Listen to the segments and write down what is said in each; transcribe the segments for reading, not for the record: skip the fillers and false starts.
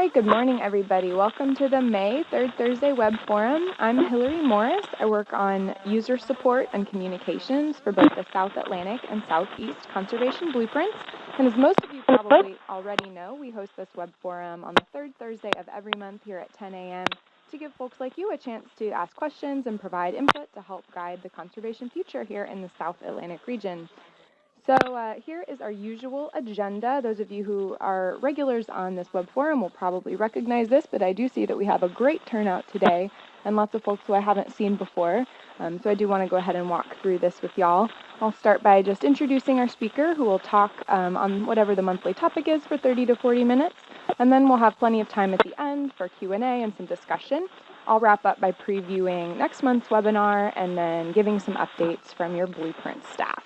right, good morning, everybody. Welcome to the May 3rd Thursday Web Forum. I'm Hillary Morris. I work on user support and communications for both the South Atlantic and Southeast Conservation Blueprints. And as most of you probably already know, we host this Web Forum on the third Thursday of every month here at 10 a.m. to give folks like you a chance to ask questions and provide input to help guide the conservation future here in the South Atlantic region. So here is our usual agenda. Those of you who are regulars on this web forum will probably recognize this, but I do see that we have a great turnout today and lots of folks who I haven't seen before. So I do want to go ahead and walk through this with y'all. I'll start by just introducing our speaker who will talk on whatever the monthly topic is for 30 to 40 minutes, and then we'll have plenty of time at the end for Q&A and some discussion. I'll wrap up by previewing next month's webinar and then giving some updates from your Blueprint staff.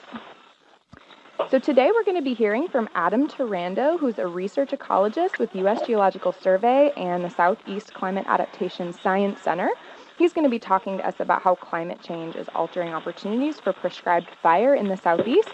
So today we're going to be hearing from Adam Terando, who's a research ecologist with U.S. Geological Survey and the Southeast Climate Adaptation Science Center. He's going to be talking to us about how climate change is altering opportunities for prescribed fire in the Southeast.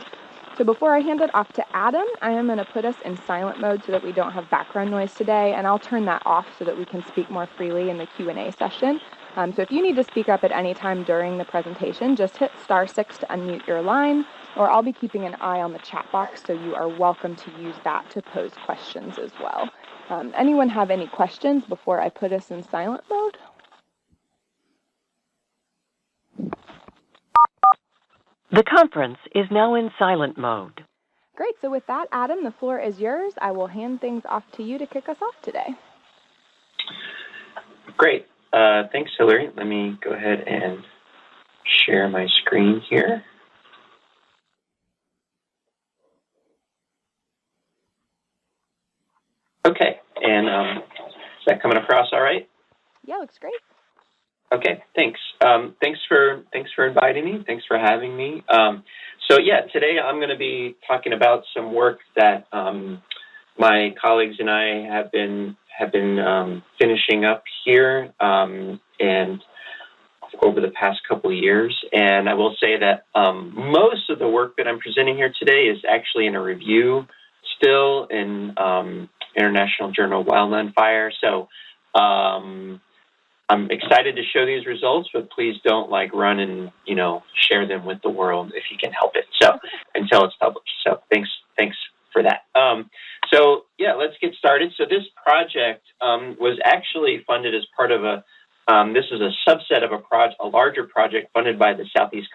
So before I hand it off to Adam, I am going to put us in silent mode so that we don't have background noise today, and I'll turn that off so that we can speak more freely in the Q&A session. So if you need to speak up at any time during the presentation, just hit *6 to unmute your line, or I'll be keeping an eye on the chat box, so you are welcome to use that to pose questions as well. Anyone have any questions before I put us in silent mode? The conference is now in silent mode. Great, so with that, Adam, the floor is yours. I will hand things off to you to kick us off today. Great. Thanks, Hillary. Let me go ahead and share my screen here. Okay, and is that coming across all right? Yeah, looks great. Okay, thanks. Thanks for inviting me. Thanks for having me. So yeah, today I'm going to be talking about some work that my colleagues and I have been finishing up here and over the past couple of years. And I will say that most of the work that I'm presenting here today is actually in a review still in International Journal of Wildland Fire. So I'm excited to show these results, but please don't run and share them with the world if you can help it. So until it's published. So thanks for that. So yeah, let's get started. So this project was actually funded as part of this is a subset of a larger project funded by the Southeast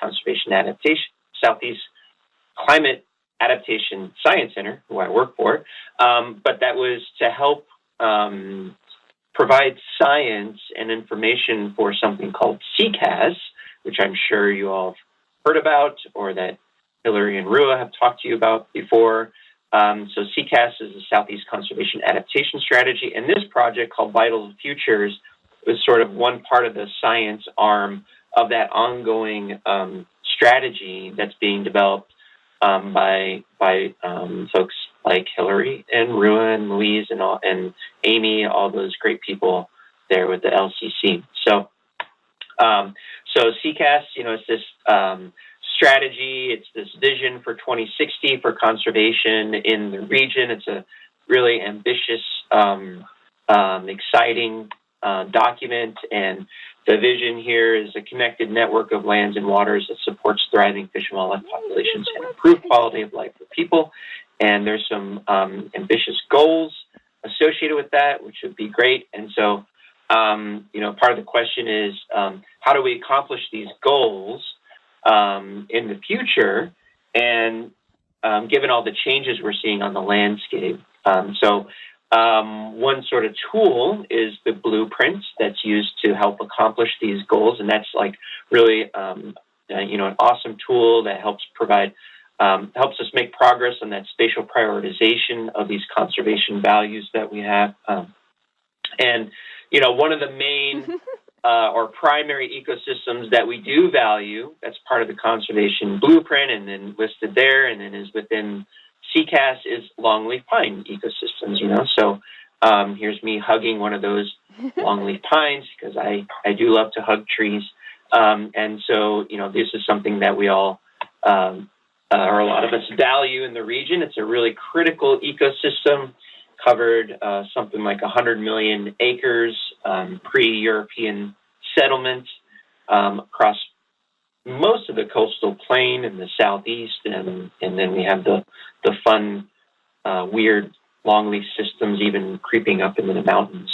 Climate Adaptation Science Center, who I work for, but that was to help provide science and information for something called SECAS, which I'm sure you all have heard about or that Hillary and Rua have talked to you about before. So SECAS is the Southeast Conservation Adaptation Strategy, and this project called Vital Futures was sort of one part of the science arm of that ongoing strategy that's being developed by folks like Hillary and Rua and Louise and Amy, all those great people there with the LCC. So SECAS, it's this strategy, it's this vision for 2060 for conservation in the region. It's a really ambitious, exciting document, and the vision here is a connected network of lands and waters that supports thriving fish and wildlife populations and improved quality of life for people. And there's some ambitious goals associated with that, which would be great. And so, part of the question is, how do we accomplish these goals in the future? And given all the changes we're seeing on the landscape, one sort of tool is the blueprints that's used to help accomplish these goals, and that's really an awesome tool that helps us make progress on that spatial prioritization of these conservation values that we have. One of the main or primary ecosystems that we do value, that's part of the conservation blueprint and then listed there and then is within SECAS, is longleaf pine ecosystems, So here's me hugging one of those longleaf pines because I do love to hug trees. And so, this is something that we all or a lot of us value in the region. It's a really critical ecosystem covered something like 100 million acres, pre-European settlement across most of the coastal plain in the southeast, and then we have the fun, weird longleaf systems even creeping up into the mountains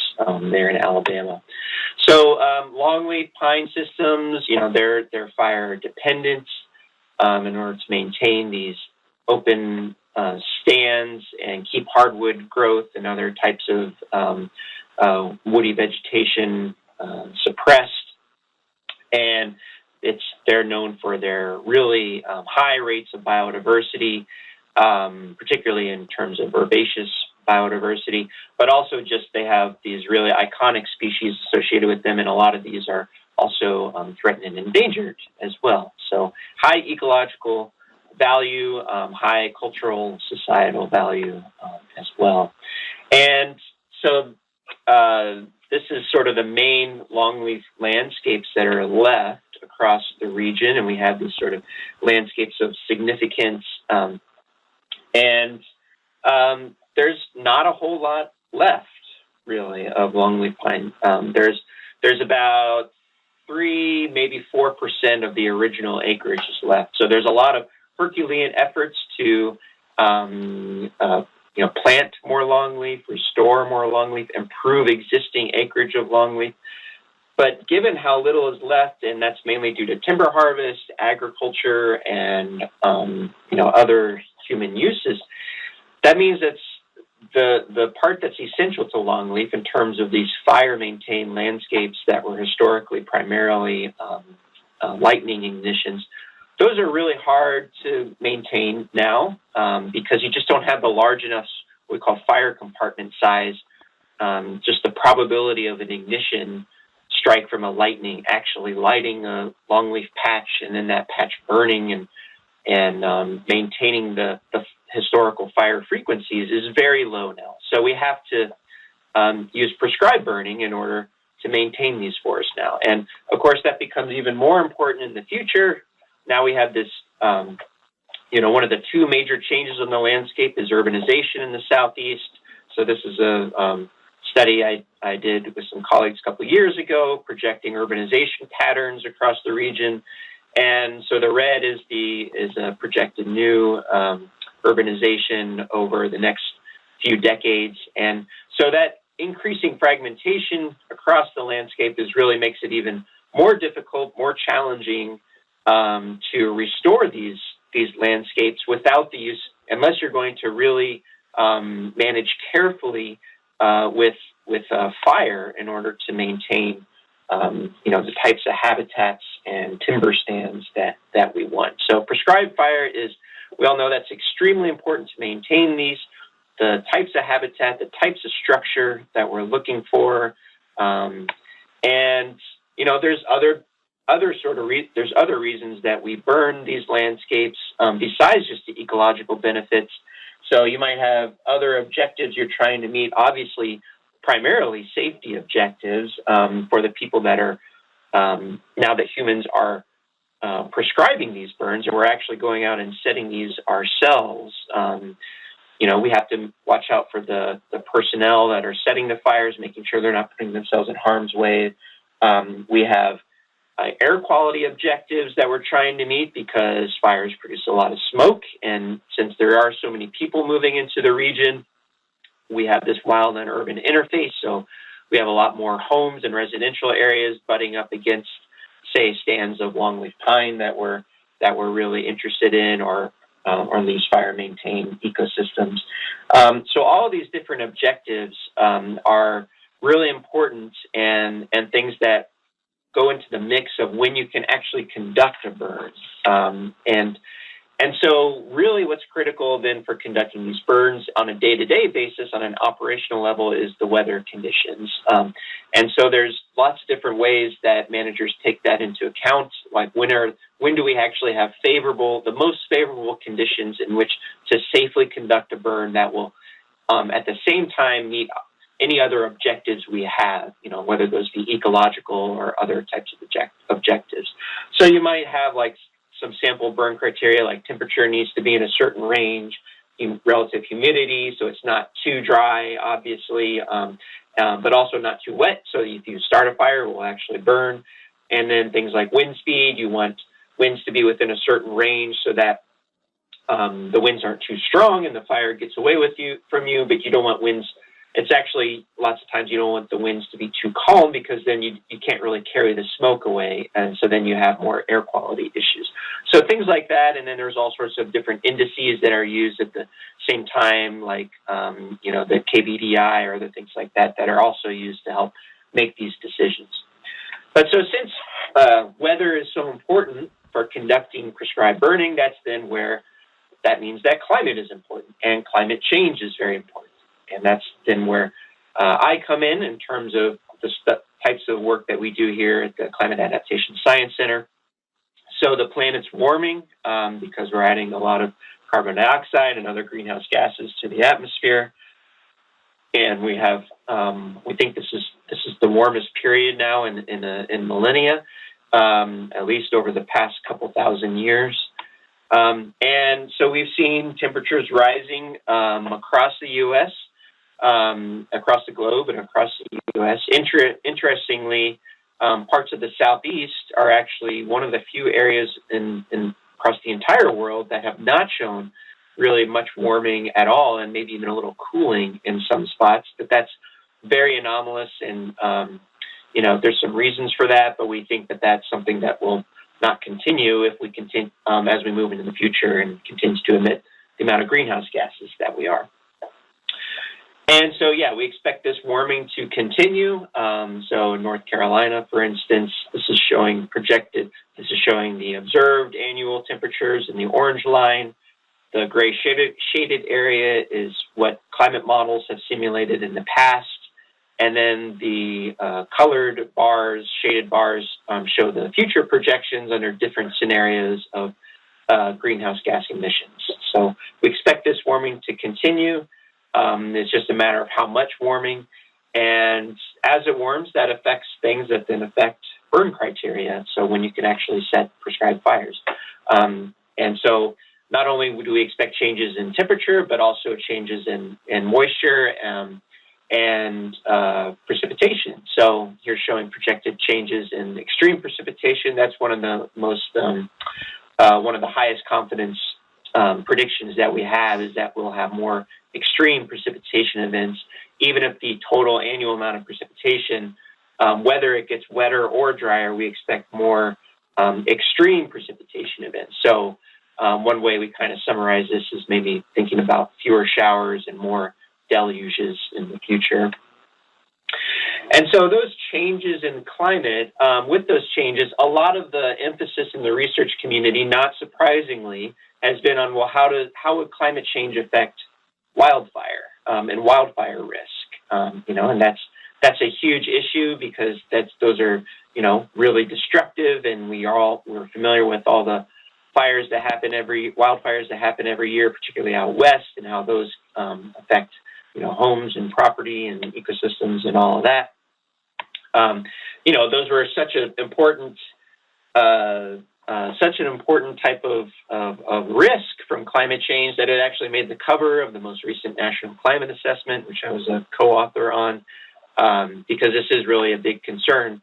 there in Alabama. So longleaf pine systems, they're fire dependent in order to maintain these open stands and keep hardwood growth and other types of woody vegetation suppressed. And they're known for their really high rates of biodiversity, particularly in terms of herbaceous biodiversity, but also just they have these really iconic species associated with them, and a lot of these are also threatened and endangered as well. So high ecological value, high cultural, societal value as well. And so this is sort of the main longleaf landscapes that are left across the region, and we have these sort of landscapes of significance. And there's not a whole lot left, really, of longleaf pine. There's about 3, maybe 4% of the original acreage is left. So there's a lot of Herculean efforts to plant more longleaf, restore more longleaf, improve existing acreage of longleaf. But given how little is left, and that's mainly due to timber harvest, agriculture, and other human uses, that means that's the part that's essential to longleaf in terms of these fire-maintained landscapes that were historically primarily lightning ignitions. Those are really hard to maintain now because you just don't have the large enough, what we call fire compartment size, just the probability of an ignition strike from a lightning actually lighting a longleaf patch and then that patch burning and maintaining the historical fire frequencies is very low now. So we have to use prescribed burning in order to maintain these forests now. And of course, that becomes even more important in the future. Now we have this, one of the 2 major changes in the landscape is urbanization in the southeast. So this is a study I did with some colleagues a couple of years ago, projecting urbanization patterns across the region. And so the red is a projected new urbanization over the next few decades. And so that increasing fragmentation across the landscape really makes it even more difficult, more challenging to restore these landscapes without the use, unless you're going to really manage carefully with fire in order to maintain the types of habitats and timber stands that we want. So prescribed fire we all know that's extremely important to maintain the types of habitat, the types of structure that we're looking for. There's other reasons that we burn these landscapes besides just the ecological benefits. So you might have other objectives you're trying to meet, obviously, primarily safety objectives for the people that are, now that humans are prescribing these burns, and we're actually going out and setting these ourselves. We have to watch out for the personnel that are setting the fires, making sure they're not putting themselves in harm's way. We have air quality objectives that we're trying to meet because fires produce a lot of smoke. And since there are so many people moving into the region, we have this wild and urban interface. So we have a lot more homes and residential areas butting up against, say, stands of longleaf pine that we're really interested in, or these fire-maintained ecosystems. So all of these different objectives are really important and things that go into the mix of when you can actually conduct a burn. And so really what's critical then for conducting these burns on a day-to-day basis on an operational level is the weather conditions. And so there's lots of different ways that managers take that into account, like when do we actually have the most favorable conditions in which to safely conduct a burn that will at the same time meet any other objectives we have, whether those be ecological or other types of objectives. So you might have like some sample burn criteria, like temperature needs to be in a certain range, relative humidity, so it's not too dry, obviously, but also not too wet. So if you start a fire, it will actually burn. And then things like wind speed, you want winds to be within a certain range so that the winds aren't too strong and the fire gets away from you, but you don't want winds. It's actually, lots of times you don't want the winds to be too calm, because then you can't really carry the smoke away, and so then you have more air quality issues. So things like that, and then there's all sorts of different indices that are used at the same time, like the KBDI or other things like that are also used to help make these decisions. But so since weather is so important for conducting prescribed burning, that's then where that means that climate is important, and climate change is very important. And that's then where I come in terms of the types of work that we do here at the Climate Adaptation Science Center. So the planet's warming because we're adding a lot of carbon dioxide and other greenhouse gases to the atmosphere. And we have, we think this is the warmest period now in millennia, at least over the past couple thousand years. And so we've seen temperatures rising across the U.S., across the globe and across the U.S. Interestingly, parts of the Southeast are actually one of the few areas across the entire world that have not shown really much warming at all, and maybe even a little cooling in some spots. But that's very anomalous, and there's some reasons for that, but we think that that's something that will not continue if we continue as we move into the future and continues to emit the amount of greenhouse gases that we are. And so, we expect this warming to continue. So in North Carolina, for instance, this is showing the observed annual temperatures in the orange line. The gray shaded area is what climate models have simulated in the past. And then the colored bars, shaded bars, show the future projections under different scenarios of greenhouse gas emissions. So we expect this warming to continue. It's just a matter of how much warming. And as it warms, that affects things that then affect burn criteria. So when you can actually set prescribed fires. And so not only do we expect changes in temperature, but also changes in moisture and precipitation. So here showing projected changes in extreme precipitation. That's one of the most, one of the highest confidence predictions that we have, is that we'll have more extreme precipitation events, even if the total annual amount of precipitation, whether it gets wetter or drier, we expect more extreme precipitation events. So one way we kind of summarize this is maybe thinking about fewer showers and more deluges in the future. And so those changes in climate, with those changes, a lot of the emphasis in the research community, not surprisingly, has been on, well, how would climate change affect wildfire and wildfire risk? And that's a huge issue, because those are really destructive, and we're familiar with all the wildfires that happen every year, particularly out west, and how those affect homes and property and ecosystems and all of that. Those were such an important type of risk from climate change that it actually made the cover of the most recent National Climate Assessment, which I was a co-author on, because this is really a big concern,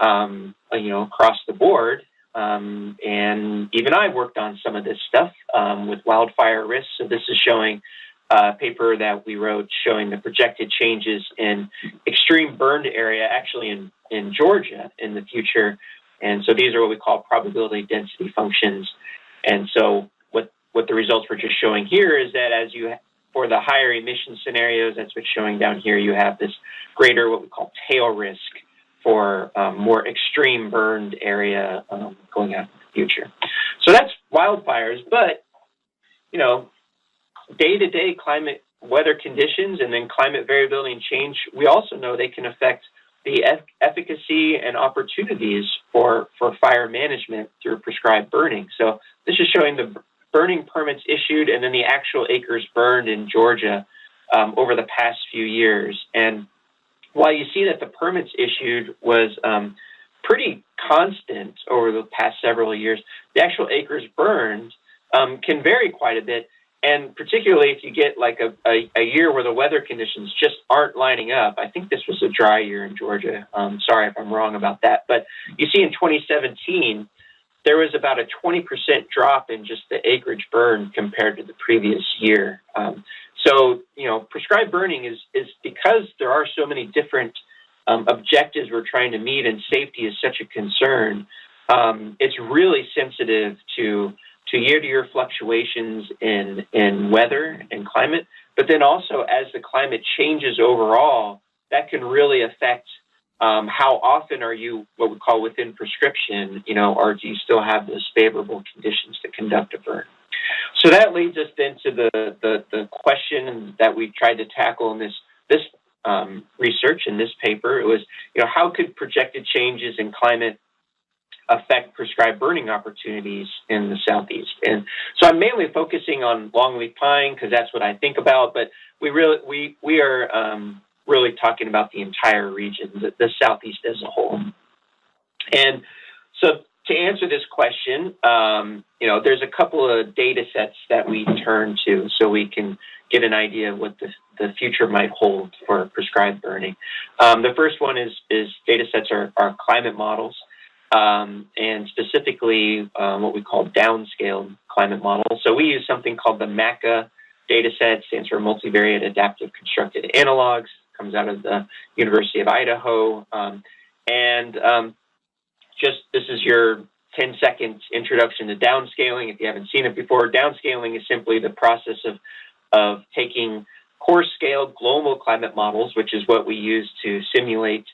across the board. And even I worked on some of this stuff with wildfire risks. So this is showing a paper that we wrote showing the projected changes in extreme burned area, actually in Georgia in the future. And so these are what we call probability density functions. And so what the results were just showing here is that for the higher emission scenarios, that's what's showing down here, you have this greater what we call tail risk for more extreme burned area going out in the future. So that's wildfires, but, day-to-day climate weather conditions and then climate variability and change, we also know they can affect the efficacy and opportunities for fire management through prescribed burning. So this is showing the burning permits issued and then the actual acres burned in Georgia over the past few years. And while you see that the permits issued was pretty constant over the past several years, the actual acres burned can vary quite a bit. And particularly if you get like a year where the weather conditions just aren't lining up. I think this was a dry year in Georgia. Sorry if I'm wrong about that. But you see in 2017, there was about a 20% drop in just the acreage burn compared to the previous year. So, prescribed burning is because there are so many different objectives we're trying to meet, and safety is such a concern. It's really sensitive to year-to-year fluctuations in weather and climate, but then also as the climate changes overall, that can really affect how often are you what we call within prescription, or do you still have those favorable conditions to conduct a burn? So that leads us then to the question that we tried to tackle in this research in this paper. It was, how could projected changes in climate affect prescribed burning opportunities in the Southeast? And so I'm mainly focusing on longleaf pine because that's what I think about, but we are really talking about the entire region, the Southeast as a whole. And so to answer this question, there's a couple of data sets that we turn to so we can get an idea of what the future might hold for prescribed burning. The first one is data sets are climate models, and specifically what we call downscaled climate models. So we use something called the MACA data set, stands for Multivariate Adaptive Constructed Analogs, comes out of the University of Idaho. Just this is your 10-second introduction to downscaling. If you haven't seen it before, downscaling is simply the process of taking coarse-scaled global climate models, which is what we use to simulate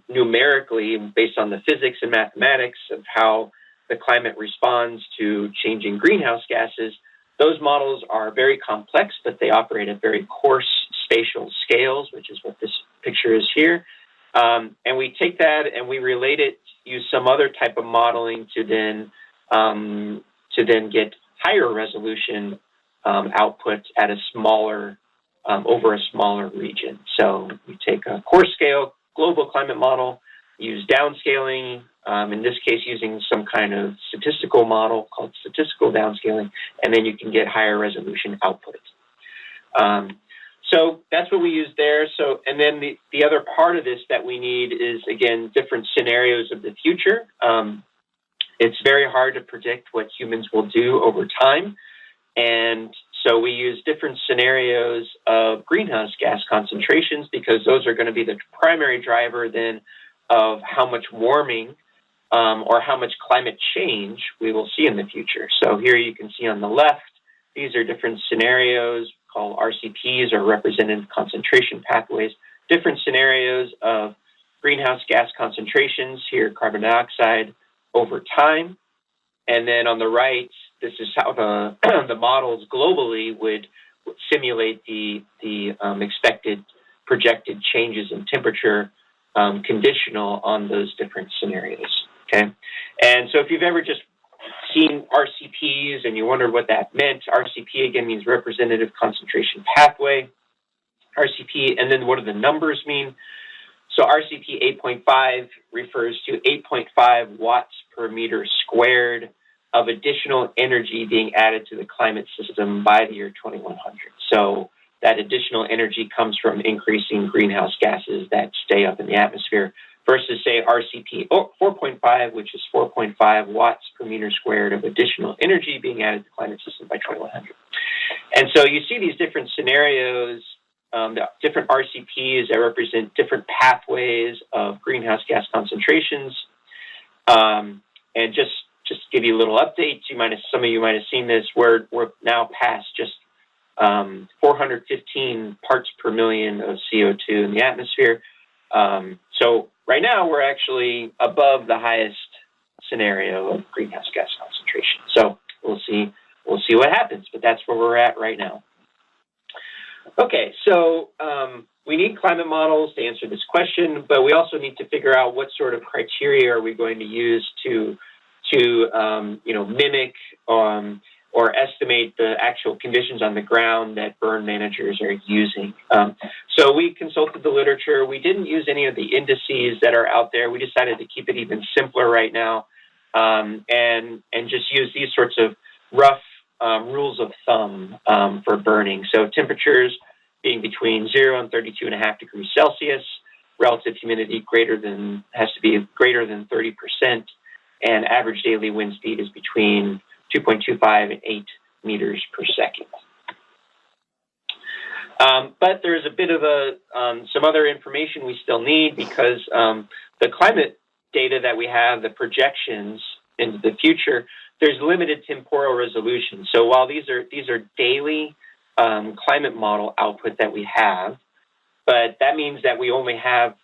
numerically based on the physics and mathematics of how the climate responds to changing greenhouse gases. Those models are very complex, but they operate at very coarse spatial scales, which is what this picture is here. And we take that and we relate it, use some other type of modeling to then get higher resolution output at a smaller, over a smaller region. So we take a coarse scale global climate model, use downscaling, in this case using some kind of statistical model called statistical downscaling, and then you can get higher resolution output. So that's what we use there. So, and then the other part of this that we need is, again, different scenarios of the future. It's very hard to predict what humans will do over time. And so we use different scenarios of greenhouse gas concentrations because those are going to be the primary driver then of how much warming or how much climate change we will see in the future. So here you can see on the left, these are different scenarios called RCPs, or representative concentration pathways, different scenarios of greenhouse gas concentrations, here carbon dioxide over time. And then on the right, this is how the models globally would simulate the expected projected changes in temperature conditional on those different scenarios, okay? And so if you've ever just seen RCPs and you wonder what that meant, RCP again means representative concentration pathway, RCP, and then what do the numbers mean? So RCP 8.5 refers to 8.5 watts per meter squared of additional energy being added to the climate system by the year 2100. So that additional energy comes from increasing greenhouse gases that stay up in the atmosphere versus, say, RCP 4.5, which is 4.5 watts per meter squared of additional energy being added to the climate system by 2100. And so you see these different scenarios, different RCPs that represent different pathways of greenhouse gas concentrations. And just to give you a little update, some of you might have seen this, we're now past just 415 parts per million of CO2 in the atmosphere. So right now we're actually above the highest scenario of greenhouse gas concentration. So we'll see what happens, but that's where we're at right now. Okay, so we need climate models to answer this question, but we also need to figure out what sort of criteria are we going to use to mimic or estimate the actual conditions on the ground that burn managers are using. So we consulted the literature. We didn't use any of the indices that are out there. We decided to keep it even simpler right now, and just use these sorts of rough rules of thumb for burning. So temperatures being between 0 and 32.5 degrees Celsius, relative humidity has to be greater than 30%, and average daily wind speed is between 2.25 and 8 meters per second. But there's a bit of some other information we still need, because the climate data that we have, the projections into the future, there's limited temporal resolution. So while these are daily climate model output that we have, but that means that we only have,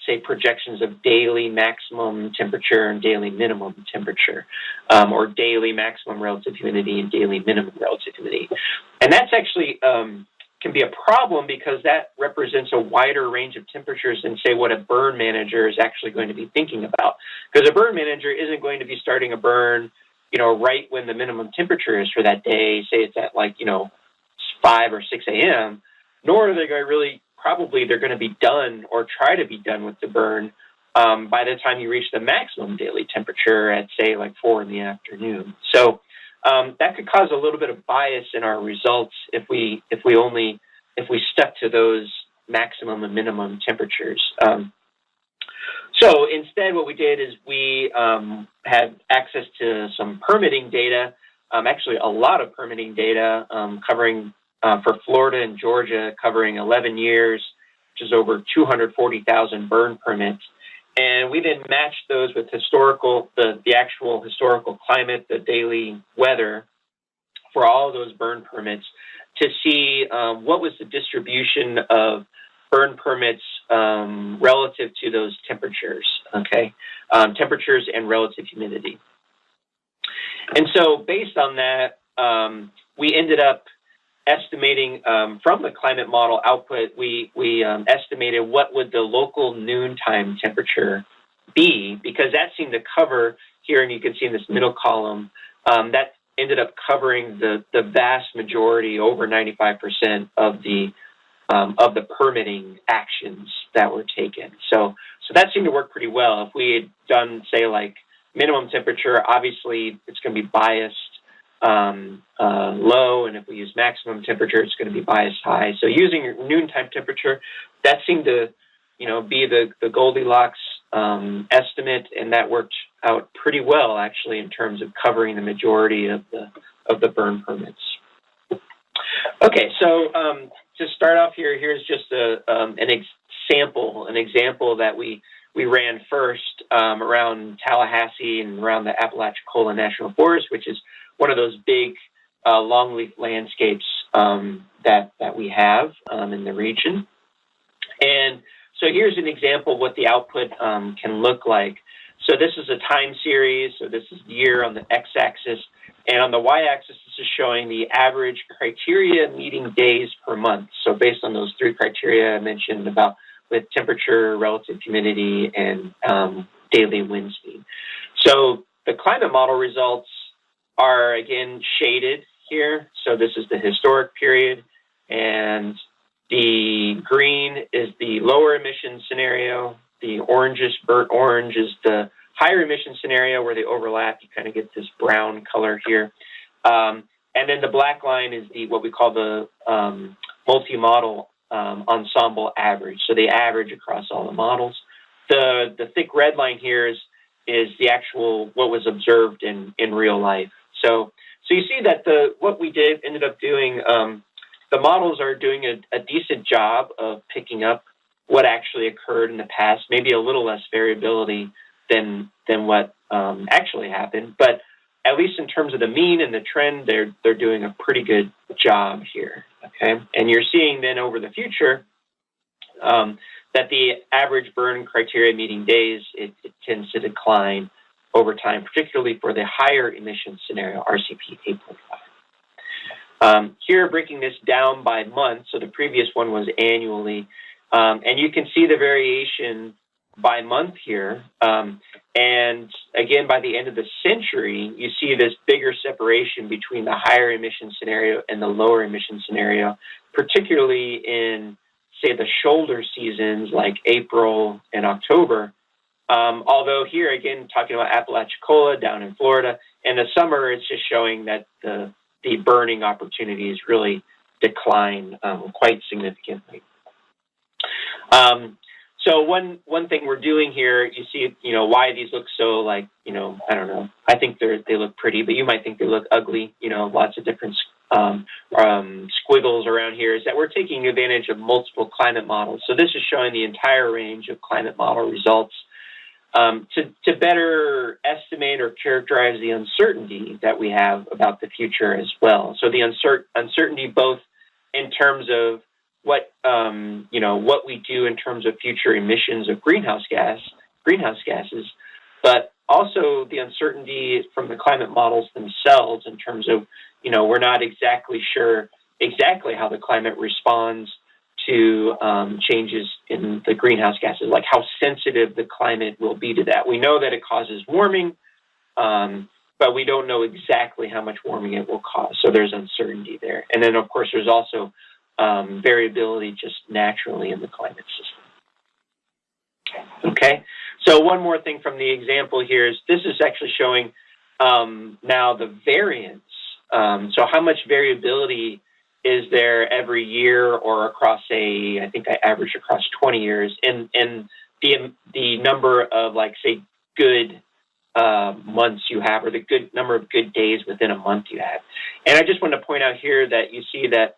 say, projections of daily maximum temperature and daily minimum temperature, or daily maximum relative humidity and daily minimum relative humidity. And that's actually can be a problem, because that represents a wider range of temperatures than, say, what a burn manager is actually going to be thinking about. Because a burn manager isn't going to be starting a burn, right when the minimum temperature is for that day, say it's at 5 or 6 a.m., nor are they going they're going to be done or try to be done with the burn by the time you reach the maximum daily temperature at, say, 4 in the afternoon. So that could cause a little bit of bias in our results if we stuck to those maximum and minimum temperatures. So instead, what we did is we had access to some permitting data, actually a lot of permitting data covering for Florida and Georgia, covering 11 years, which is over 240,000 burn permits. And we then matched those with the actual historical climate, the daily weather for all of those burn permits, to see what was the distribution of burn permits relative to those temperatures, temperatures and relative humidity. And so based on that, we ended up estimating from the climate model output, we estimated what would the local noontime temperature be, because that seemed to cover here, and you can see in this middle column, that ended up covering the vast majority, over 95% of the permitting actions that were taken. So that seemed to work pretty well. If we had done, say, minimum temperature, obviously it's going to be biased low, and if we use maximum temperature, it's going to be biased high. So using noontime temperature, that seemed to, be the Goldilocks estimate, and that worked out pretty well, actually, in terms of covering the majority of the burn permits. Okay, so to start off here, here's just an example that we ran first around Tallahassee and around the Apalachicola National Forest, which is one of those big longleaf landscapes that we have in the region. And so here's an example of what the output can look like. So this is a time series. So this is the year on the x-axis. And on the y-axis, this is showing the average criteria meeting days per month. So based on those three criteria I mentioned about with temperature, relative humidity, and daily wind speed. So the climate model results are, again, shaded here. So this is the historic period, and the green is the lower emission scenario. The orangish, burnt orange, is the higher emission scenario where they overlap. You kind of get this brown color here. And then the black line is what we call the multi-model ensemble average. So they average across all the models. The thick red line here is the actual what was observed in real life. So you see that what we ended up doing, the models are doing a decent job of picking up what actually occurred in the past, maybe a little less variability than what actually happened. But at least in terms of the mean and the trend, they're doing a pretty good job here. Okay, and you're seeing then over the future that the average burn criteria meeting days, it tends to decline over time, particularly for the higher emission scenario, RCP 8.5. Here, breaking this down by month, so the previous one was annually, and you can see the variation by month here. And again, by the end of the century, you see this bigger separation between the higher emission scenario and the lower emission scenario, particularly in, say, the shoulder seasons like April and October. Although here, again, talking about Apalachicola down in Florida, in the summer, it's just showing that the the burning opportunities really decline quite significantly. So one thing we're doing here, you see, why these look so like, I don't know. I think they look pretty, but you might think they look ugly. Lots of different squiggles around here, is that we're taking advantage of multiple climate models. So this is showing the entire range of climate model results to better estimate or characterize the uncertainty that we have about the future as well. So the uncertainty both in terms of what we do in terms of future emissions of greenhouse gases, but also the uncertainty from the climate models themselves in terms of, we're not exactly sure exactly how the climate responds to changes in the greenhouse gases, like how sensitive the climate will be to that. We know that it causes warming, but we don't know exactly how much warming it will cause. So there's uncertainty there. And then, of course, there's also variability just naturally in the climate system. Okay, so one more thing from the example here is this is actually showing now the variance. So how much variability is there every year or across I think I averaged across 20 years, and the number of, like, say, good months you have, or the good number of good days within a month you have. And I just want to point out here that you see that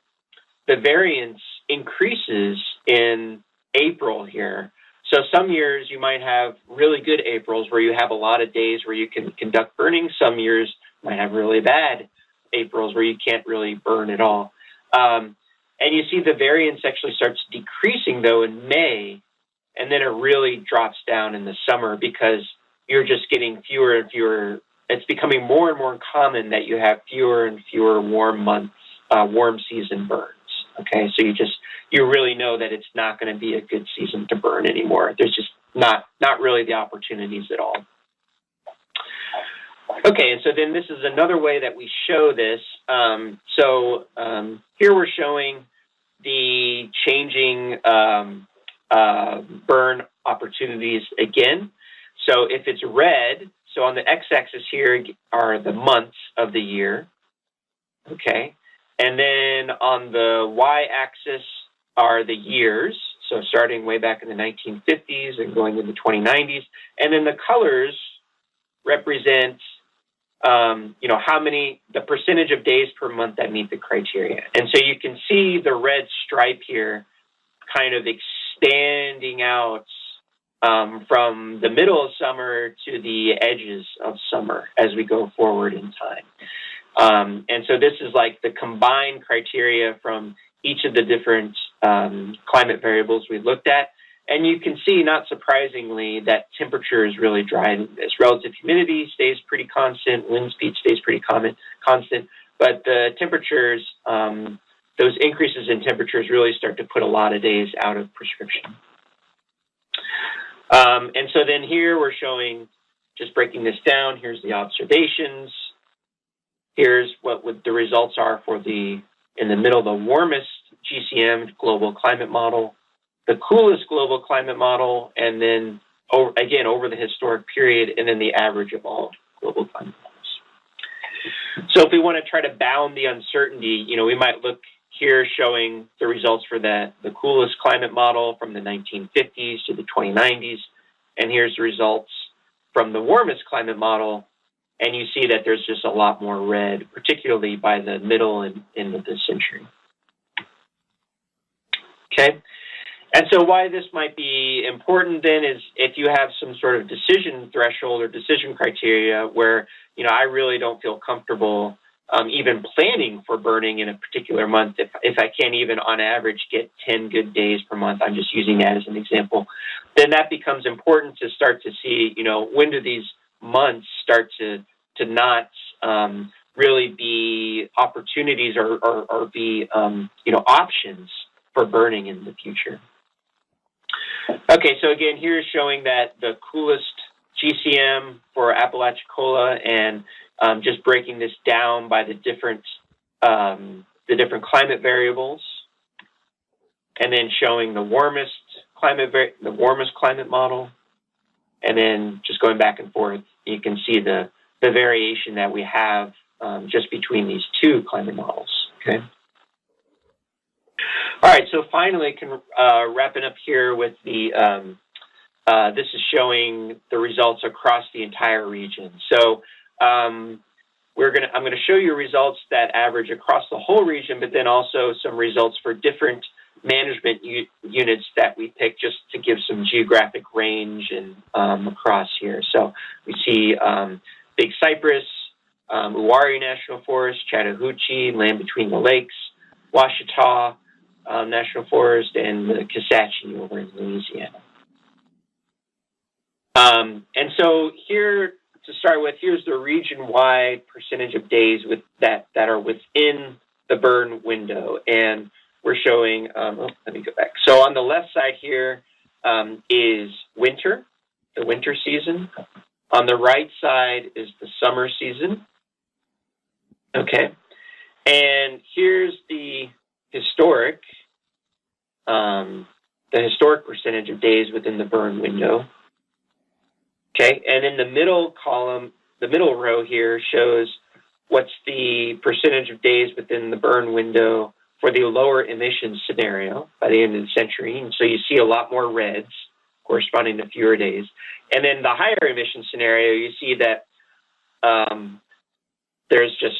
the variance increases in April here. So some years you might have really good Aprils where you have a lot of days where you can conduct burning. Some years might have really bad Aprils where you can't really burn at all. And you see the variance actually starts decreasing, though, in May, and then it really drops down in the summer because you're just getting fewer and fewer. It's becoming more and more common that you have fewer and fewer warm months, warm season burns. Okay, so you really know that it's not going to be a good season to burn anymore. There's just not really the opportunities at all. Okay, and so then this is another way that we show this. Here we're showing the changing burn opportunities again. So if it's red, so on the x-axis here are the months of the year. Okay. And then on the y-axis are the years, so starting way back in the 1950s and going into the 2090s. And then the colors represent, the percentage of days per month that meet the criteria. And so you can see the red stripe here kind of expanding out from the middle of summer to the edges of summer as we go forward in time. And so this is like the combined criteria from each of the different climate variables we looked at. And you can see, not surprisingly, that temperature is really driving this. Relative humidity stays pretty constant, wind speed stays pretty constant, but the temperatures, those increases in temperatures really start to put a lot of days out of prescription. And so then here we're showing, just breaking this down, here's the observations. Here's what the results are for in the middle, the warmest GCM, global climate model, the coolest global climate model, and then, again, over the historic period, and then the average of all global climate models. So if we want to try to bound the uncertainty, we might look here showing the results for the coolest climate model from the 1950s to the 2090s, and here's the results from the warmest climate model. And you see that there's just a lot more red, particularly by the middle and end of the century. Okay. And so why this might be important then is if you have some sort of decision threshold or decision criteria where, I really don't feel comfortable even planning for burning in a particular month, if I can't even on average get 10 good days per month, I'm just using that as an example, then that becomes important to start to see, when do these months start to not really be opportunities or be, options for burning in the future. Okay, so again, here is showing that the coolest GCM for Apalachicola, and just breaking this down by the different climate variables, and then showing the warmest climate model, and then just going back and forth, you can see the variation that we have just between these two climate models. Okay. All right. So finally, wrapping up here with the this is showing the results across the entire region. So I'm going to show you results that average across the whole region, but then also some results for different management units that we picked just to give some geographic range and across here. So we see Big Cypress, Uwharrie National Forest, Chattahoochee, Land Between the Lakes, Ouachita National Forest, and the Kisatchee over in Louisiana. And so here, to start with, here's the region-wide percentage of days that are within the burn window. And we're showing, let me go back. So on the left side here is winter, the winter season. On the right side is the summer season. Okay. And here's the historic percentage of days within the burn window. Okay, and in the middle column, the middle row here shows what's the percentage of days within the burn window for the lower emissions scenario by the end of the century. And so you see a lot more reds corresponding to fewer days. And then the higher emission scenario, you see that there's just,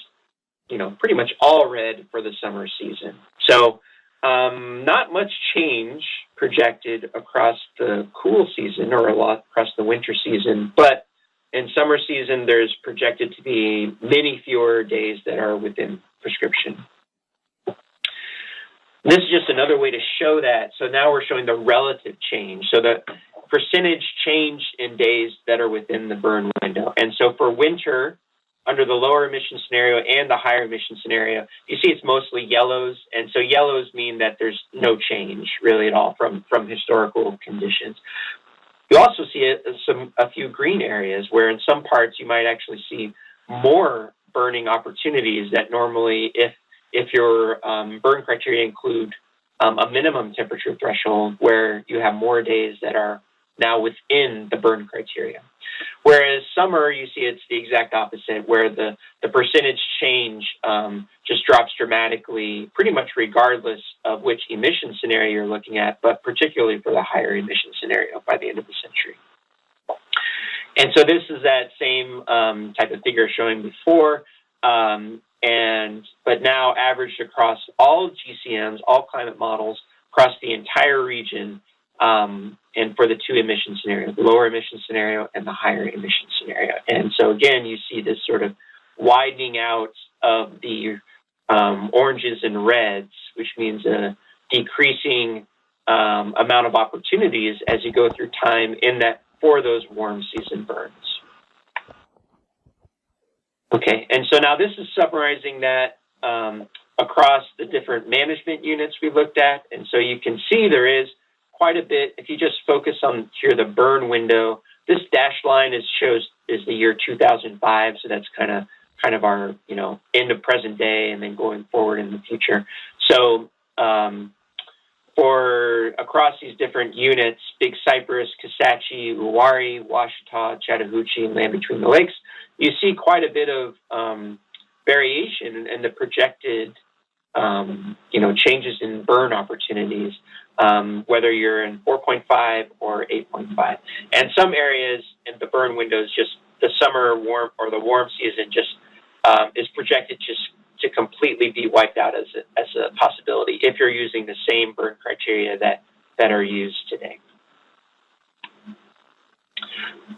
pretty much all red for the summer season. So not much change projected across the cool season or a lot across the winter season, but in summer season, there's projected to be many fewer days that are within prescription. This is just another way to show that. So now we're showing the relative change. So the percentage change in days that are within the burn window. And so for winter, under the lower emission scenario and the higher emission scenario, you see it's mostly yellows. And so yellows mean that there's no change really at all from historical conditions. You also see a few green areas where in some parts you might actually see more burning opportunities that normally, if your burn criteria include a minimum temperature threshold where you have more days that are now within the burn criteria. Whereas summer, you see it's the exact opposite, where the percentage change just drops dramatically, pretty much regardless of which emission scenario you're looking at, but particularly for the higher emission scenario by the end of the century. And so this is that same type of figure showing before, but now averaged across all GCMs, all climate models, across the entire region, and for the two emission scenarios, the lower emission scenario and the higher emission scenario. And so again, you see this sort of widening out of the oranges and reds, which means a decreasing amount of opportunities as you go through time for those warm season burns. Okay, and so now this is summarizing that across the different management units we looked at. And so you can see there is quite a bit. If you just focus on here, the burn window, this dashed line is the year 2005. So that's kind of our, end of present day and then going forward in the future. So for across these different units, Big Cypress, Kisatchee, Uwharrie, Ouachita, Chattahoochee, and Land Between the Lakes, you see quite a bit of variation in the projected, changes in burn opportunities, whether you're in 4.5 or 8.5. And some areas in the burn windows, just the summer warm or the warm season just is projected just to completely be wiped out as a possibility if you're using the same burn criteria that are used today.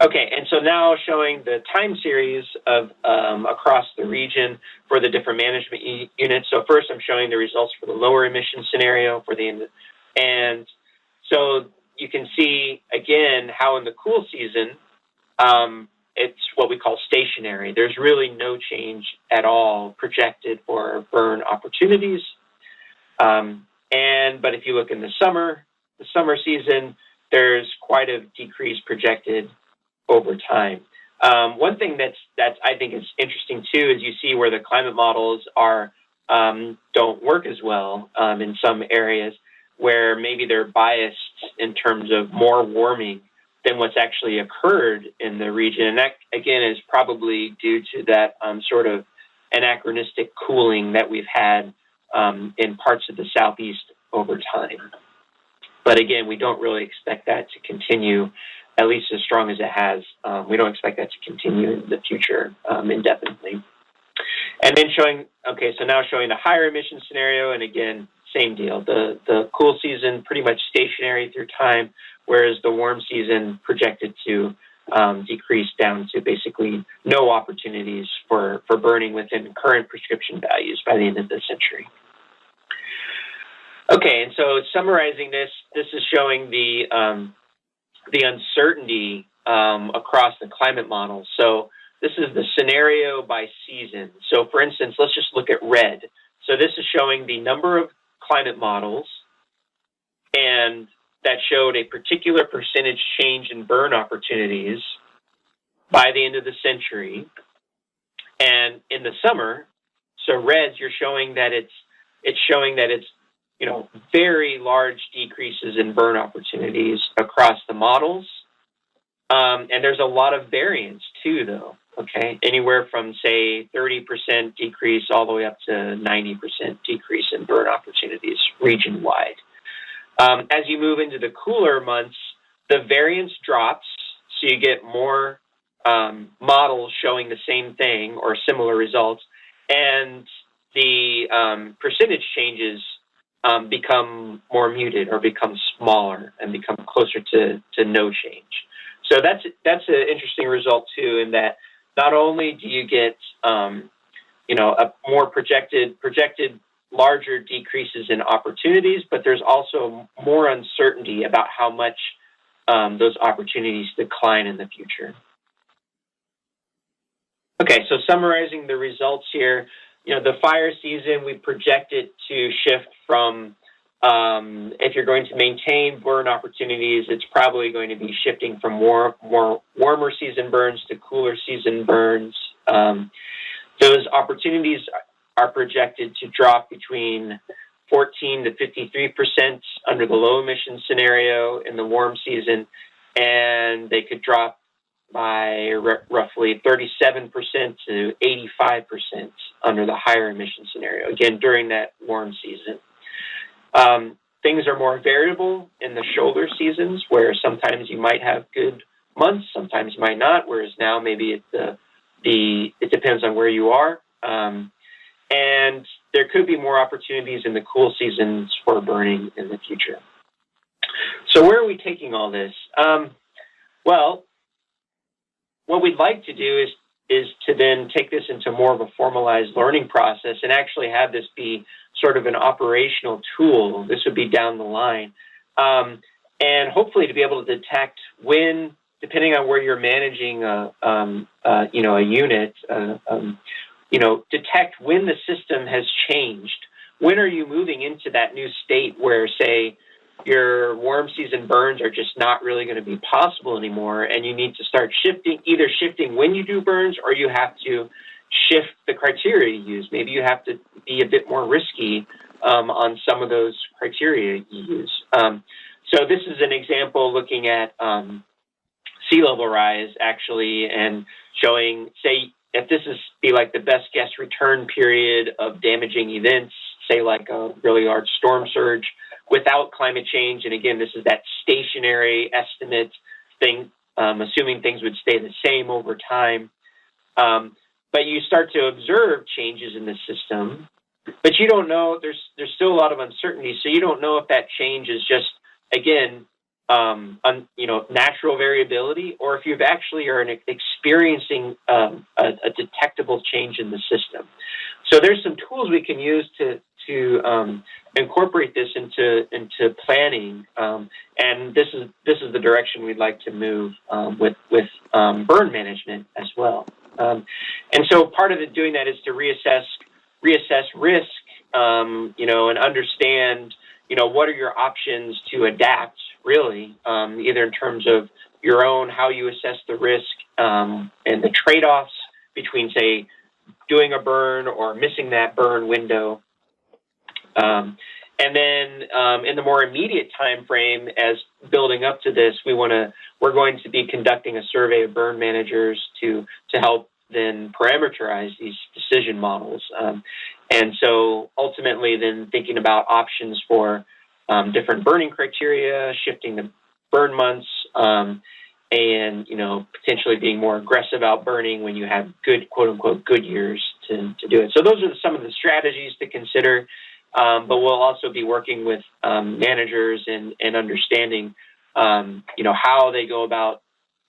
Okay, and so now showing the time series of across the region for the different management units. So first I'm showing the results for the lower emission scenario for the end. And so you can see, again, how in the cool season, it's what we call stationary. There's really no change at all projected for burn opportunities. But if you look in the summer season, there's quite a decrease projected over time. One thing that's I think is interesting too is you see where the climate models don't work as well in some areas where maybe they're biased in terms of more warming than what's actually occurred in the region. And that, again, is probably due to that sort of anachronistic cooling that we've had in parts of the Southeast over time. But again, we don't really expect that to continue, at least as strong as it has. We don't expect that to continue in the future indefinitely. And then showing the higher emission scenario, and again, same deal. The cool season pretty much stationary through time, whereas the warm season projected to decrease down to basically no opportunities for burning within current prescription values by the end of the century. Okay, and so summarizing this is showing the uncertainty across the climate models. So this is the scenario by season. So for instance, let's just look at red. So this is showing the number of climate models, and that showed a particular percentage change in burn opportunities by the end of the century. And in the summer, so reds, you're showing that it's very large decreases in burn opportunities across the models. And there's a lot of variance too, though, okay? Anywhere from, say, 30% decrease all the way up to 90% decrease in burn opportunities region-wide. As you move into the cooler months, the variance drops, so you get more models showing the same thing or similar results, and the percentage changes become more muted or become smaller and become closer to no change. So that's an interesting result too, in that not only do you get a more projected larger decreases in opportunities, but there's also more uncertainty about how much those opportunities decline in the future. Okay, so summarizing the results here, the fire season, we project it to shift from, if you're going to maintain burn opportunities, it's probably going to be shifting from more warmer season burns to cooler season burns. Those opportunities are projected to drop between 14 to 53% under the low emission scenario in the warm season, and they could drop by roughly 37% to 85% under the higher emission scenario, again, during that warm season. Things are more variable in the shoulder seasons, where sometimes you might have good months, sometimes you might not, whereas now maybe it depends on where you are. And there could be more opportunities in the cool seasons for burning in the future. So where are we taking all this? Well, what we'd like to do is to then take this into more of a formalized learning process and actually have this be sort of an operational tool. This would be down the line. And hopefully to be able to detect when, depending on where you're managing a unit, detect when the system has changed. When are you moving into that new state where, say, your warm season burns are just not really going to be possible anymore, and you need to start either shifting when you do burns, or you have to shift the criteria you use. Maybe you have to be a bit more risky on some of those criteria you use. So this is an example looking at sea level rise, actually, and showing, say, if this is be like the best guess return period of damaging events, say like a really large storm surge, without climate change. And again, this is that stationary estimate thing, assuming things would stay the same over time. But you start to observe changes in the system, but you don't know, there's still a lot of uncertainty. So you don't know if that change is just, again, natural variability, or if you've actually are experiencing a detectable change in the system. So there's some tools we can use to incorporate this into planning, and this is the direction we'd like to move with burn management as well. And so part of doing that is to reassess risk, and understand, what are your options to adapt, really, either in terms of your own, how you assess the risk, and the trade-offs between, say, doing a burn or missing that burn window. And then in the more immediate time frame, as building up to this, we're going to be conducting a survey of burn managers to help then parameterize these decision models. And so ultimately then thinking about options for different burning criteria, shifting the burn months, and, potentially being more aggressive out burning when you have good, quote unquote, good years to do it. So those are some of the strategies to consider. But we'll also be working with managers and understanding, how they go about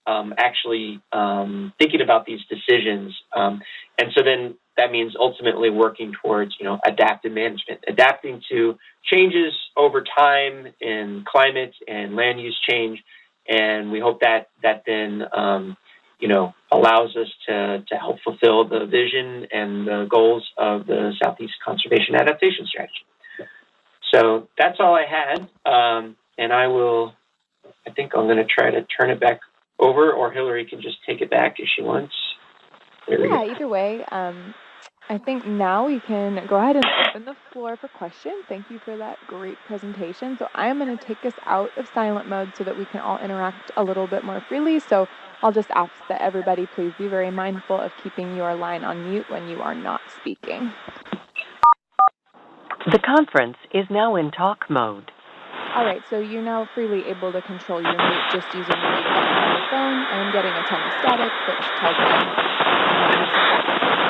actually thinking about these decisions. And so then that means ultimately working towards, adaptive management, adapting to changes over time in climate and land use change. And we hope that then, allows us to help fulfill the vision and the goals of the Southeast Conservation Adaptation Strategy. So that's all I had. And I think I'm going to try to turn it back over, or Hillary can just take it back if she wants. Either way. I think now we can go ahead and open the floor for questions. Thank you for that great presentation. So I'm going to take us out of silent mode so that we can all interact a little bit more freely. So I'll just ask that everybody please be very mindful of keeping your line on mute when you are not speaking. The conference is now in talk mode. All right, so you're now freely able to control your mute just using the mute button on your phone. I'm getting a ton of static, which tells me I might have some background noise.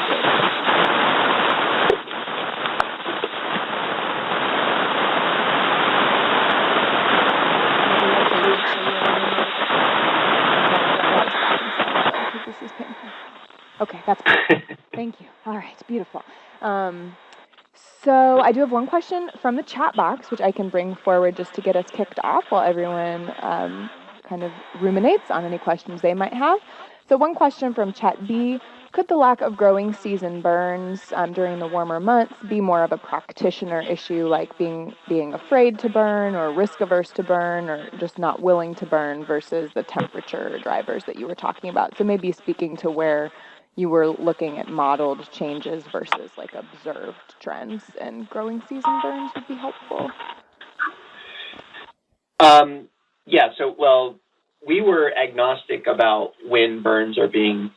This is painful. Okay, that's good. Thank you. All right, beautiful. So I do have one question from the chat box, which I can bring forward just to get us kicked off while everyone kind of ruminates on any questions they might have. So one question from Chat B: could the lack of growing season burns during the warmer months be more of a practitioner issue, like being afraid to burn or risk averse to burn or just not willing to burn versus the temperature drivers that you were talking about? So maybe speaking to where you were looking at modeled changes versus like observed trends and growing season burns would be helpful. We were agnostic about when burns are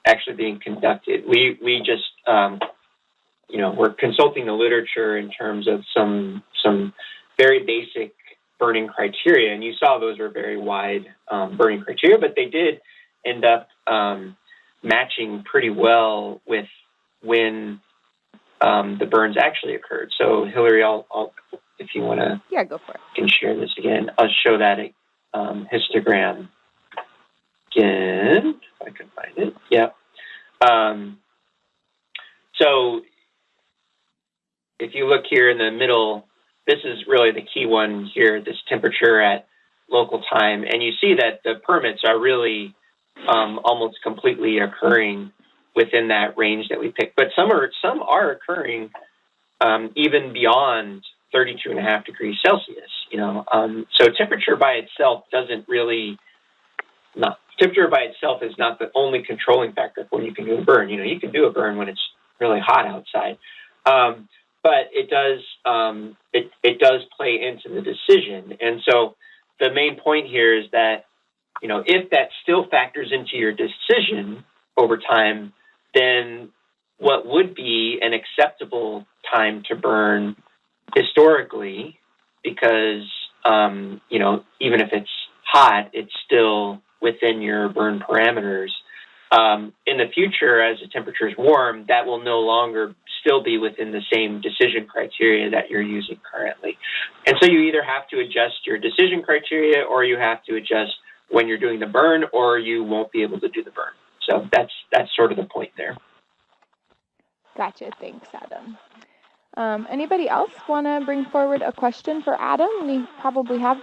actually being conducted. We just, we're consulting the literature in terms of some very basic burning criteria, and you saw those were very wide burning criteria, but they did end up matching pretty well with when the burns actually occurred. So Hillary, I'll if you want to, go for it. Can share this again. I'll show that histogram again, if I can find it. Yeah. So if you look here in the middle, this is really the key one here, this temperature at local time. And you see that the permits are really almost completely occurring within that range that we picked. But some are occurring even beyond 32.5 degrees Celsius. So temperature by itself is not the only controlling factor for when you can do a burn. You can do a burn when it's really hot outside, but it does play into the decision. And so the main point here is that if that still factors into your decision over time, then what would be an acceptable time to burn historically, because even if it's hot, it's still within your burn parameters. In the future, as the temperature is warm, that will no longer still be within the same decision criteria that you're using currently. And so you either have to adjust your decision criteria, or you have to adjust when you're doing the burn, or you won't be able to do the burn. So that's sort of the point there. Gotcha. Thanks, Adam. Anybody else want to bring forward a question for Adam? We probably have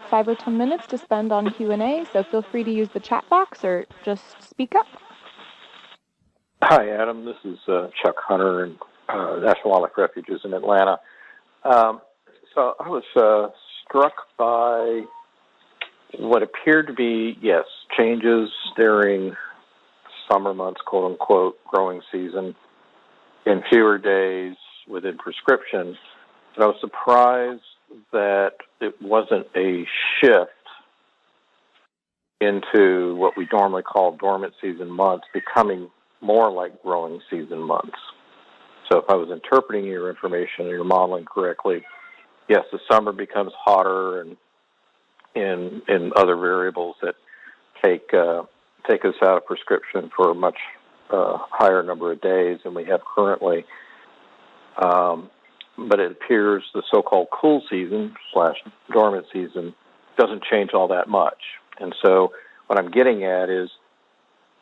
5 or 10 minutes to spend on Q&A, so feel free to use the chat box or just speak up. Hi, Adam. This is Chuck Hunter in National Wildlife Refuges in Atlanta. So I was struck by what appeared to be, changes during summer months, quote unquote, growing season, in fewer days within prescription. But I was surprised that it wasn't a shift into what we normally call dormant season months becoming more like growing season months. So if I was interpreting your information and your modeling correctly, yes, the summer becomes hotter and in other variables that take us out of prescription for a much higher number of days than we have currently. But it appears the so-called cool season / dormant season doesn't change all that much. And so what I'm getting at is,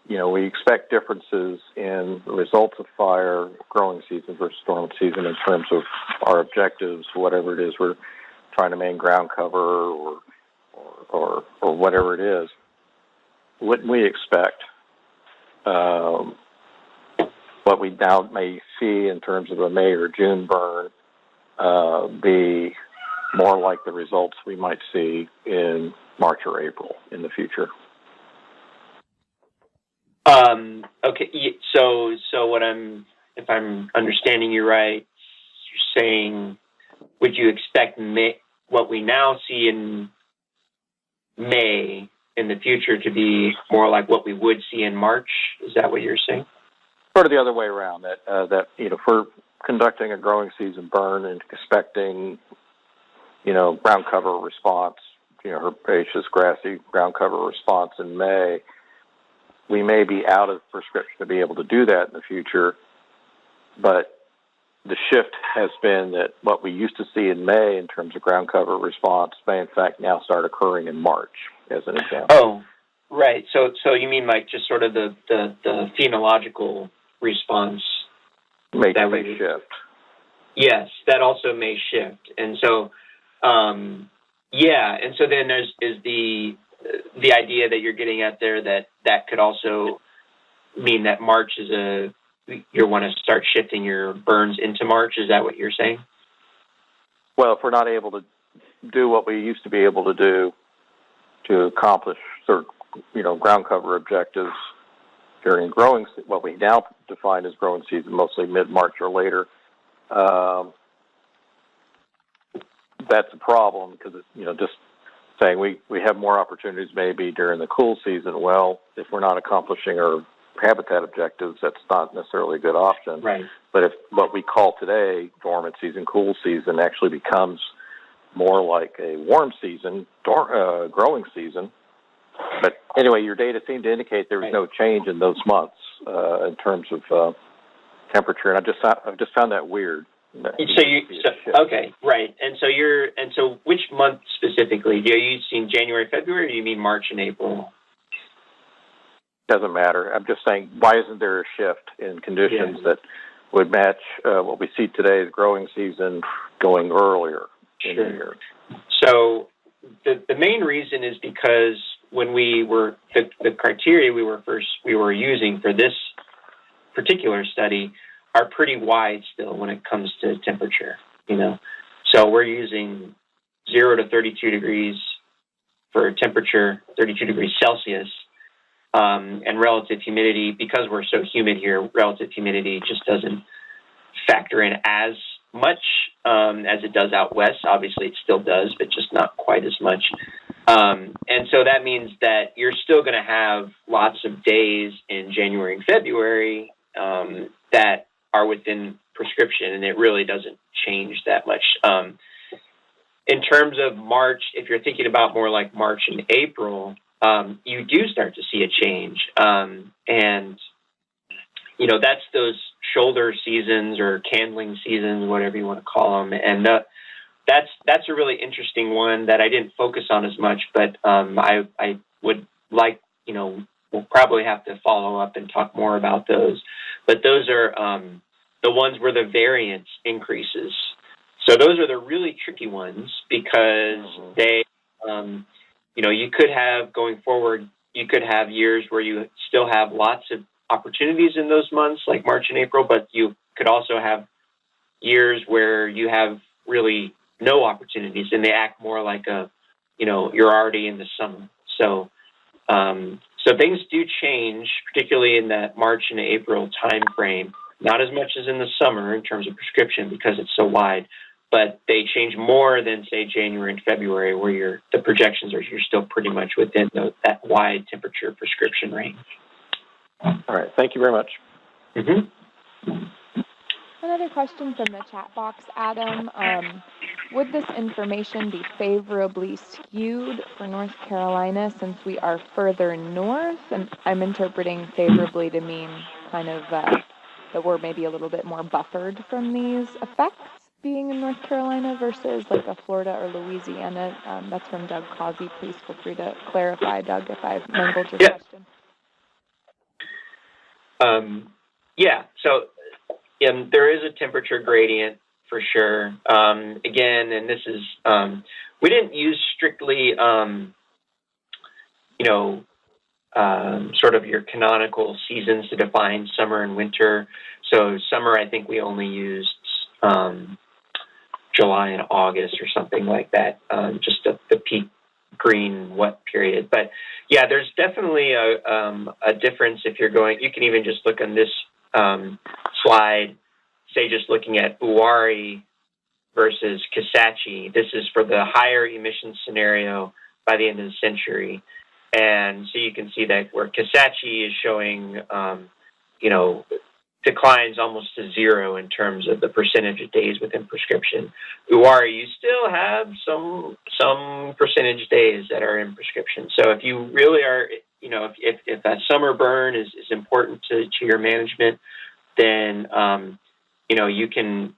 we expect differences in the results of fire, growing season versus dormant season in terms of our objectives, whatever it is we're trying to maintain ground cover or whatever it is. Wouldn't we expect what we now may see in terms of a May or June burn be more like the results we might see in March or April in the future? Okay. So if I'm understanding you right, you're saying, would you expect what we now see in May in the future to be more like what we would see in March? Is that what you're saying? Sort of the other way around. That if we're conducting a growing season burn and expecting, ground cover response, herbaceous, grassy ground cover response in May, we may be out of prescription to be able to do that in the future, but the shift has been that what we used to see in May in terms of ground cover response may in fact now start occurring in March, as an example. Oh, right. So you mean like just sort of the phenological response may shift. Yes, that also may shift. And so, and so then is the idea that you're getting at there that could also mean that March is you want to start shifting your burns into March. Is that what you're saying? Well, if we're not able to do what we used to be able to do to accomplish ground cover objectives during what we now define as growing season, mostly mid-March or later, that's a problem because it's, just saying we have more opportunities maybe during the cool season. Well, if we're not accomplishing our habitat objectives, that's not necessarily a good option. Right. But if what we call today dormant season, cool season, actually becomes more like a warm season, growing season. But anyway, your data seemed to indicate there was no change in those months in terms of temperature, and I've just found that weird. Okay, right. And so which month specifically? Are you seeing January, February, or do you mean March and April? Doesn't matter. I'm just saying, why isn't there a shift in conditions that would match what we see today as growing season going earlier in the year? So the main reason is because when we were the criteria we were using for this particular study are pretty wide still when it comes to temperature, So we're using 0 to 32 degrees for temperature, 32 degrees Celsius, and relative humidity. Because we're so humid here, relative humidity just doesn't factor in as much as it does out west. Obviously, it still does, but just not quite as much. And so that means that you're still going to have lots of days in January and February that are within prescription, and it really doesn't change that much. In terms of March, if you're thinking about more like March and April, you do start to see a change. And, that's those shoulder seasons or candling seasons, whatever you want to call them. And that's a really interesting one that I didn't focus on as much, but I would like, we'll probably have to follow up and talk more about those. But those are the ones where the variance increases. So those are the really tricky ones because they, you could have going forward, you could have years where you still have lots of opportunities in those months, like March and April, but you could also have years where you have really no opportunities and they act more like you're already in the summer. So things do change, particularly in that March and April time frame, not as much as in the summer in terms of prescription because it's so wide, but they change more than, say, January and February, where the projections are you're still pretty much within that wide temperature prescription range. All right. Thank you very much. Mm-hmm. Another question from the chat box, Adam. Would this information be favorably skewed for North Carolina since we are further north? And I'm interpreting favorably to mean kind of that we're maybe a little bit more buffered from these effects being in North Carolina versus like a Florida or Louisiana. That's from Doug Causey. Please feel free to clarify, Doug, if I've mangled your question. So there is a temperature gradient for sure. Again, and this is, we didn't use strictly, sort of your canonical seasons to define summer and winter. So summer, I think we only used July and August or something like that, just the peak green wet period. But yeah, there's definitely a difference if you're going, you can even just look on this slide, say just looking at Uwharrie versus Kisatchie. This is for the higher emission scenario by the end of the century. And so you can see that where Kisatchie is showing, declines almost to zero in terms of the percentage of days within prescription. Uwharrie, you still have some percentage days that are in prescription. So if you really are, if that summer burn is important to your management, then, you can,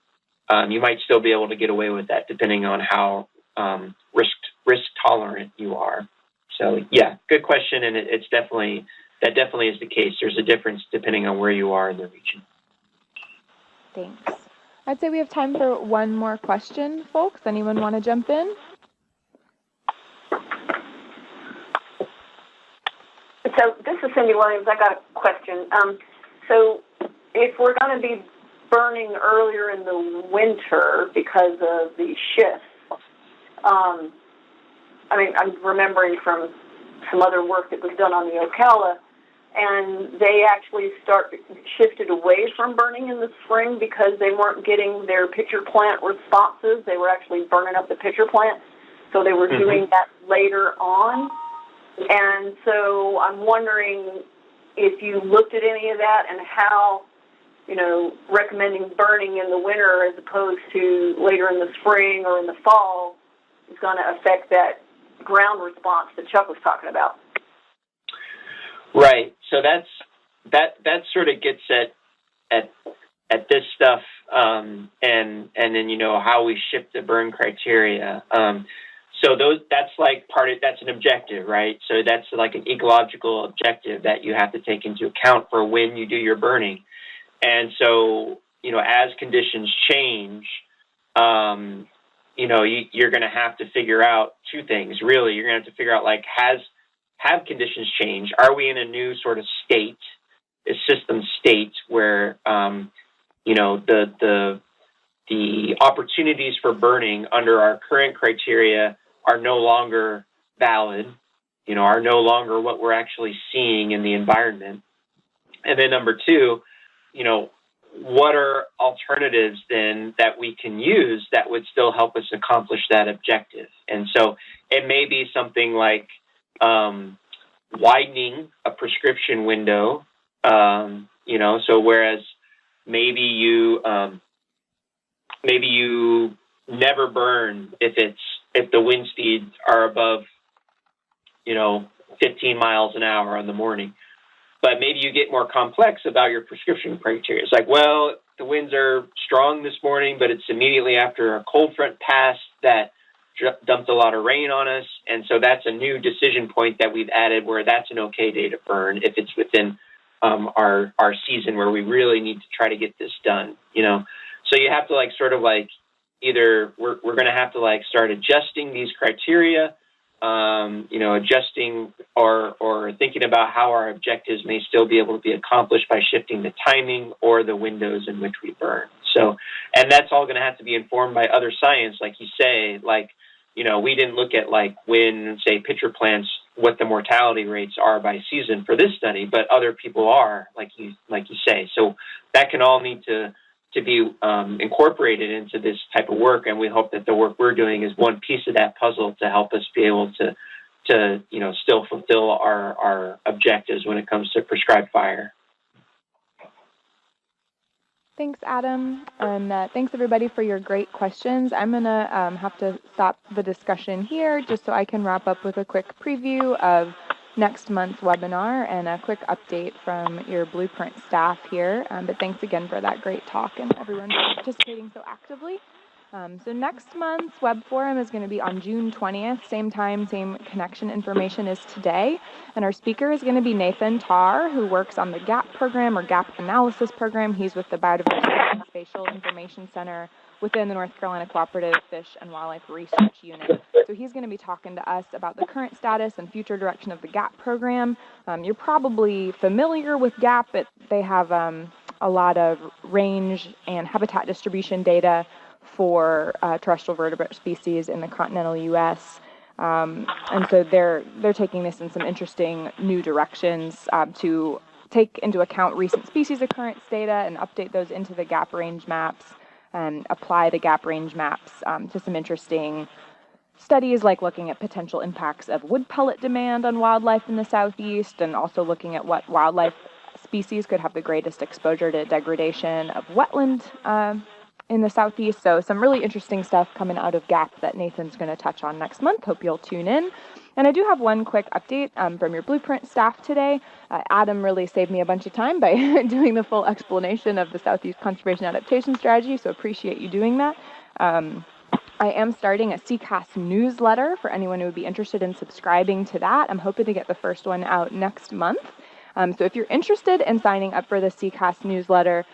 you might still be able to get away with that depending on how risk tolerant you are. So yeah, good question. And that definitely is the case. There's a difference depending on where you are in the region. Thanks. I'd say we have time for one more question, folks. Anyone want to jump in? So this is Cindy Williams. I got a question. So if we're going to be burning earlier in the winter because of the shifts, I'm remembering from some other work that was done on the Ocala, and they actually shifted away from burning in the spring because they weren't getting their pitcher plant responses. They were actually burning up the pitcher plant, so they were doing that later on. And so I'm wondering if you looked at any of that and how, recommending burning in the winter as opposed to later in the spring or in the fall is going to affect that ground response that Chuck was talking about. Right. So that sort of gets at this stuff, and then how we shift the burn criteria. So that's an objective, right? So that's like an ecological objective that you have to take into account for when you do your burning. And so, as conditions change, you're going to have to figure out two things, really. You're going to have to figure out, have conditions changed? Are we in a new sort of state, a system state where, the opportunities for burning under our current criteria are no longer valid, are no longer what we're actually seeing in the environment. And then number two, what are alternatives then that we can use that would still help us accomplish that objective? And so it may be something like widening a prescription window, so whereas maybe you never burn if the wind speeds are above 15 miles an hour in the morning. But maybe you get more complex about your prescription criteria. It's like, well, the winds are strong this morning, but it's immediately after a cold front passed that dumped a lot of rain on us. And so that's a new decision point that we've added where that's an okay day to burn if it's within our season where we really need to try to get this done, So you have to either we're going to have to start adjusting these criteria, adjusting or thinking about how our objectives may still be able to be accomplished by shifting the timing or the windows in which we burn. So, and that's all going to have to be informed by other science, like you say, we didn't look at when, say, pitcher plants, what the mortality rates are by season for this study, but other people are, like you say. So that can all need to be incorporated into this type of work, and we hope that the work we're doing is one piece of that puzzle to help us be able to to, still fulfill our objectives when it comes to prescribed fire. Thanks, Adam, and thanks everybody for your great questions. I'm gonna have to stop the discussion here just so I can wrap up with a quick preview of next month's webinar and a quick update from your Blueprint staff here. But thanks again for that great talk and everyone participating so actively. So next month's web forum is going to be on June 20th, same time, same connection information as today. And our speaker is going to be Nathan Tarr, who works on the GAP program or GAP analysis program. He's with the Biodiversity and Spatial Information Center within the North Carolina Cooperative Fish and Wildlife Research Unit. So he's going to be talking to us about the current status and future direction of the GAP program. You're probably familiar with GAP. They have a lot of range and habitat distribution data for terrestrial vertebrate species in the continental U.S. And so they're taking this in some interesting new directions to take into account recent species occurrence data and update those into the GAP range maps and apply the GAP range maps to some interesting studies like looking at potential impacts of wood pellet demand on wildlife in the southeast and also looking at what wildlife species could have the greatest exposure to degradation of wetland in the southeast. So some really interesting stuff coming out of GAP that Nathan's going to touch on next month. Hope you'll tune in. And I do have one quick update from your Blueprint staff today. Adam really saved me a bunch of time by doing the full explanation of the Southeast Conservation Adaptation Strategy, so appreciate you doing that. I am starting a SECASC newsletter for anyone who would be interested in subscribing to that. I'm hoping to get the first one out next month. So if you're interested in signing up for the SECASC newsletter,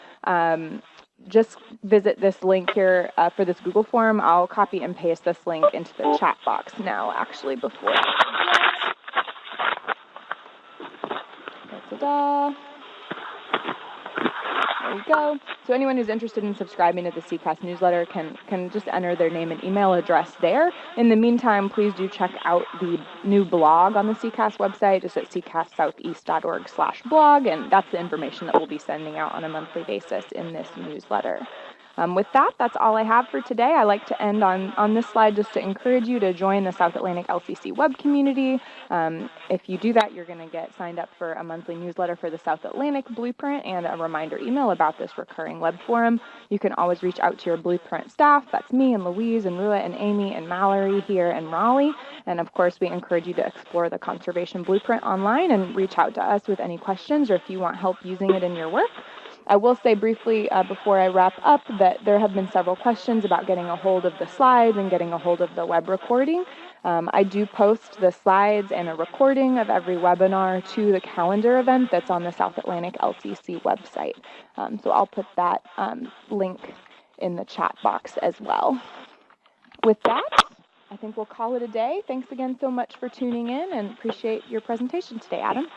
just visit this link here for this Google form. I'll copy and paste this link into the chat box now, actually, before I forget. Ta-da. There you go. So anyone who's interested in subscribing to the SECASC newsletter can just enter their name and email address there. In the meantime, please do check out the new blog on the SECASC website, just at secascsoutheast.org/blog, and that's the information that we'll be sending out on a monthly basis in this newsletter. With that, that's all I have for today. I like to end on this slide just to encourage you to join the South Atlantic LCC web community. If you do that, you're going to get signed up for a monthly newsletter for the South Atlantic Blueprint and a reminder email about this recurring web forum. You can always reach out to your Blueprint staff. That's me and Louise and Rua and Amy and Mallory here in Raleigh. And of course, we encourage you to explore the Conservation Blueprint online and reach out to us with any questions or if you want help using it in your work. I will say briefly before I wrap up that there have been several questions about getting a hold of the slides and getting a hold of the web recording. I do post the slides and a recording of every webinar to the calendar event that's on the South Atlantic LCC website. So I'll put that link in the chat box as well. With that, I think we'll call it a day. Thanks again so much for tuning in and appreciate your presentation today, Adam.